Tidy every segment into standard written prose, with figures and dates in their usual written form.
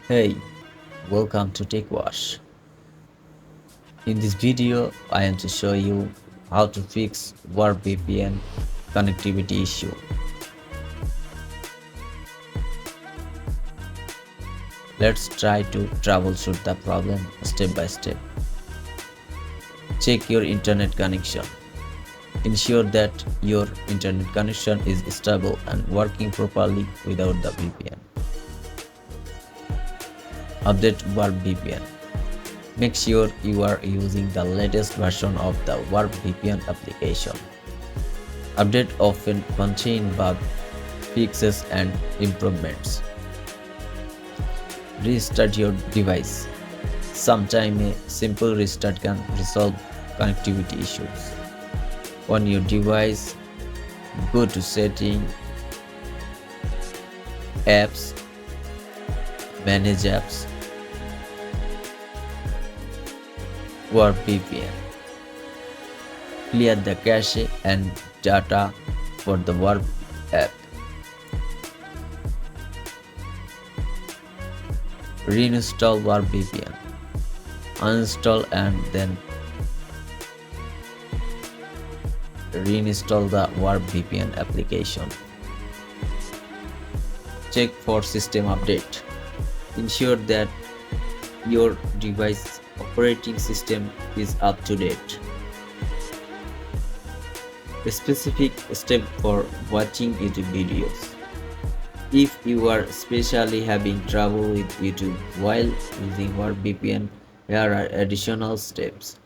Hey, welcome to Tech Wash. In this video, I am to show you how to fix Warp VPN connectivity issue. Let's try to troubleshoot the problem step by step. Check your internet connection. Ensure that your internet connection is stable and working properly without the VPN. Update Warp VPN. Make sure you are using the latest version of the Warp VPN application. Updates often contain bug fixes and improvements. Restart your device. Sometimes a simple restart can resolve connectivity issues. On your device, go to Settings, Apps, Manage Apps, Warp VPN. Clear the cache and data for the Warp app. Reinstall Warp VPN. Uninstall and then reinstall the Warp VPN application. Check for system update. Ensure that your device operating system is up to date. A specific step for watching YouTube videos. If you are especially having trouble with YouTube while using Warp VPN, here are additional steps.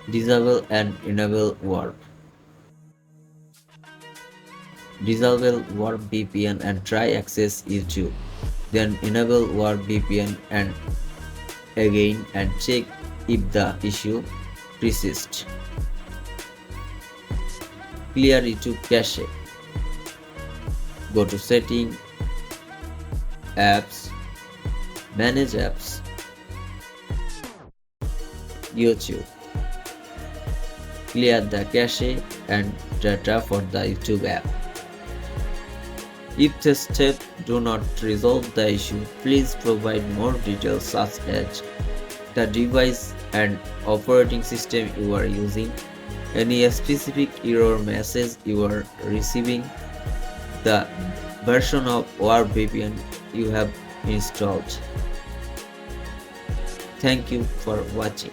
Disable and enable Warp. Disable Warp VPN and try access YouTube. Then enable Warp VPN and again and check if the issue persists. Clear YouTube cache. Go to Settings, Apps, Manage Apps, YouTube. Clear the cache and data for the YouTube app. If the steps do not resolve the issue, please provide more details such as the device and operating system you are using, any specific error message you are receiving, the version of Warp VPN you have installed. Thank you for watching.